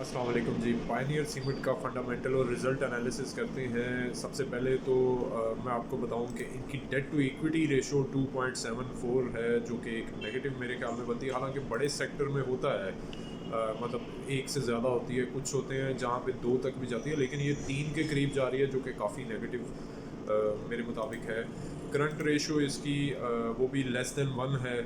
अस्सलाम वालेकुम जी। Pioneer cement का फंडामेंटल और रिज़ल्ट एनालिसिस करते हैं। सबसे पहले तो मैं आपको बताऊं कि इनकी डेट टू इक्विटी रेशो 2.74 है, जो कि एक नेगेटिव मेरे ख्याल में बनती है। हालांकि बड़े सेक्टर में होता है, मतलब एक से ज़्यादा होती है, कुछ होते हैं जहां पे दो तक भी जाती है, लेकिन ये तीन के करीब जा रही है, जो कि काफ़ी नेगेटिव मेरे मुताबिक है। करंट रेशो इसकी वो भी लेस देन 1 है।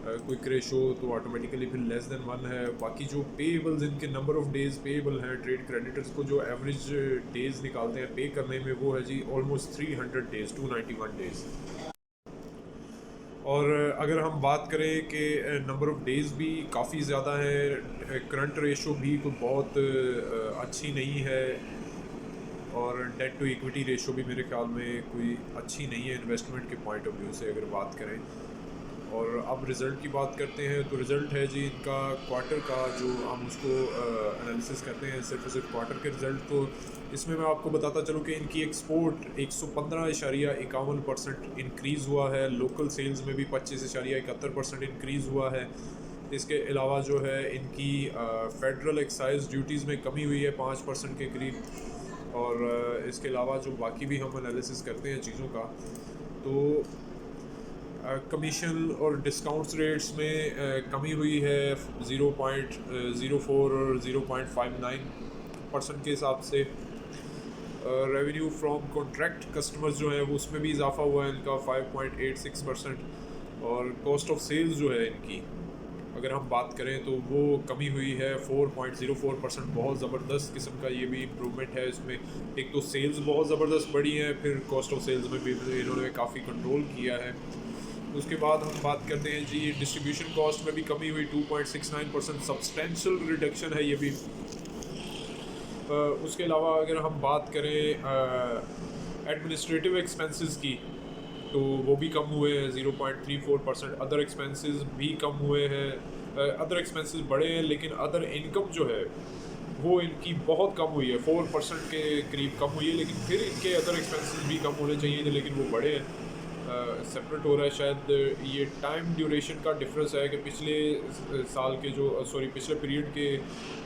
क्विक रेशो तो ऑटोमेटिकली फिर लेस देन 1 है। बाकी जो पेएबल्स, इनके नंबर ऑफ़ डेज़ पेएबल हैं, ट्रेड क्रेडिटर्स को जो एवरेज डेज़ निकालते हैं पे करने में, वो है जी ऑलमोस्ट 300 डेज़, 291 डेज़। और अगर हम बात करें कि नंबर ऑफ़ डेज़ भी काफ़ी ज़्यादा है, करंट रेशो भी कोई बहुत अच्छी नहीं है, और डेट टू इक्विटी रेशो भी मेरे ख्याल में कोई अच्छी नहीं है इन्वेस्टमेंट के पॉइंट ऑफ व्यू से अगर बात करें। और अब रिज़ल्ट की बात करते हैं, तो रिज़ल्ट है जी इनका क्वार्टर का, जो हम उसको एनालिसिस करते हैं सिर्फ और सिर्फ क्वार्टर के रिज़ल्ट। तो इसमें मैं आपको बताता चलूँ कि इनकी एक्सपोर्ट 115.51% इंक्रीज़ हुआ है। लोकल सेल्स में भी 25.71% इंक्रीज़ हुआ है। इसके अलावा जो है इनकी फेडरल एक्साइज ड्यूटीज़ में कमी हुई है 5% के करीब। और इसके अलावा जो बाकी भी हम एनालिसिस करते हैं चीज़ों का, तो कमीशन और डिस्काउंट्स रेट्स में कमी हुई है 0.04 और 0.59% के हिसाब से। रेवेन्यू फ्रॉम कॉन्ट्रैक्ट कस्टमर्स जो है वो उसमें भी इजाफा हुआ है इनका 5.86%। और कॉस्ट ऑफ सेल्स जो है इनकी, अगर हम बात करें तो वो कमी हुई है 4.04%। बहुत ज़बरदस्त किस्म का ये भी इम्प्रूवमेंट है इसमें। एक तो सेल्स बहुत ज़बरदस्त बढ़ी है, फिर कॉस्ट ऑफ सेल्स में भी इन्होंने काफ़ी कंट्रोल किया है। उसके बाद हम बात करते हैं जी डिस्ट्रीब्यूशन कॉस्ट में भी कमी हुई 2.69%, सब्सटेंशियल रिडक्शन है ये भी। उसके अलावा अगर हम बात करें एडमिनिस्ट्रेटिव एक्सपेंसेस की, तो वो भी कम हुए हैं 0.34%। अदर एक्सपेंसेस भी कम हुए हैं। अदर एक्सपेंसेस बढ़े हैं, लेकिन अदर इनकम जो है वो इनकी बहुत कम हुई है, 4% के करीब कम हुई है। लेकिन फिर इनके अदर एक्सपेंसेस भी कम होने चाहिए थे, लेकिन वो बढ़े हैं। सेपरेट हो रहा है शायद ये टाइम ड्यूरेशन का डिफरेंस है कि पिछले साल के जो पिछले पीरियड के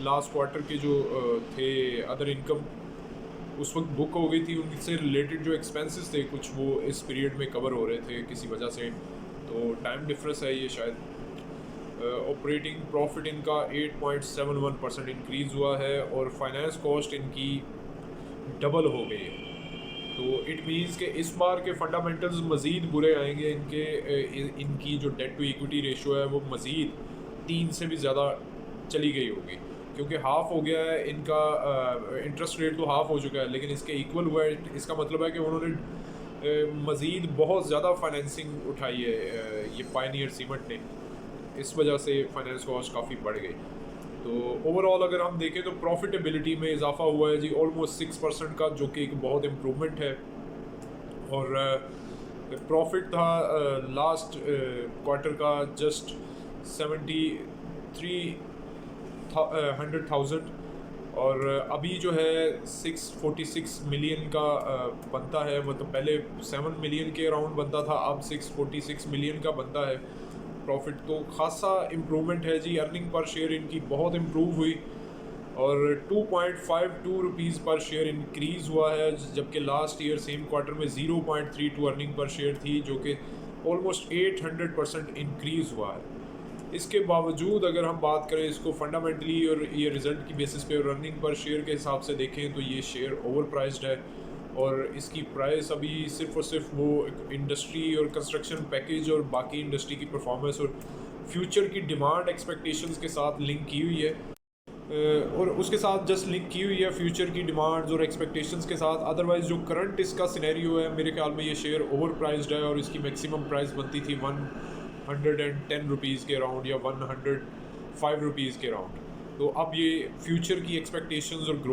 लास्ट क्वार्टर के जो थे अदर इनकम, उस वक्त बुक हो गई थी, उनसे रिलेटेड जो एक्सपेंसेस थे कुछ वो इस पीरियड में कवर हो रहे थे किसी वजह से, तो टाइम डिफरेंस है ये शायद। ऑपरेटिंग प्रॉफिट इनका 8.71% इंक्रीज़ हुआ है, और फाइनेंस कॉस्ट इनकी डबल हो गई है। तो इट मीन्स कि इस बार के फंडामेंटल्स मज़ीद बुरे आएंगे। इनकी जो डेट टू इक्विटी रेशो है वो मज़ीद 3 से भी ज़्यादा चली गई होगी, क्योंकि हाफ़ हो गया है इनका। इंटरेस्ट रेट तो हाफ़ हो चुका है, लेकिन इसके इक्वल हुआ है। इसका मतलब है कि उन्होंने मज़ीद बहुत ज़्यादा फाइनेंसिंग उठाई है ये पायनियर सीमेंट ने। इस वजह से फाइनेंस कॉस्ट काफ़ी बढ़ गई। तो ओवरऑल अगर हम देखें तो प्रॉफिटेबिलिटी में इजाफा हुआ है जी ऑलमोस्ट 6% का, जो कि एक बहुत इम्प्रूवमेंट है। और प्रॉफिट था लास्ट क्वार्टर का जस्ट 73,100,000, और अभी जो है 646 मिलियन का बनता है। मतलब पहले 7 मिलियन के अराउंड बनता था, अब 646 मिलियन का बनता है प्रॉफिट। तो खासा इम्प्रूवमेंट है जी। अर्निंग पर शेयर इनकी बहुत इम्प्रूव हुई, और 2.52 रुपीज़ पर शेयर इंक्रीज़ हुआ है, जबकि लास्ट ईयर सेम क्वार्टर में 0.32 अर्निंग पर शेयर थी, जो कि ऑलमोस्ट 800% इंक्रीज़ हुआ है। इसके बावजूद अगर हम बात करें इसको फंडामेंटली और ये रिज़ल्ट की बेसिस पे रनिंग पर शेयर के हिसाब से देखें, तो ये शेयर ओवर प्राइस्ड है। और इसकी प्राइस अभी सिर्फ़ और सिर्फ वो इंडस्ट्री और कंस्ट्रक्शन पैकेज और बाकी इंडस्ट्री की परफॉर्मेंस और फ्यूचर की डिमांड एक्सपेक्टेशंस के साथ लिंक की हुई है। और उसके साथ जस्ट लिंक की हुई है फ्यूचर की डिमांड्स और एक्सपेक्टेशंस के साथ। अदरवाइज़ जो करंट इसका सिनेरियो है, मेरे ख्याल में ये शेयर ओवर प्राइस्ड है, और इसकी मैक्सिमम प्राइस बनती थी 110 रुपीज़ के अराउंड या 105 रुपीज़ के अराउंड। तो अब ये फ्यूचर की एक्सपेक्टेशंस और ग्रोथ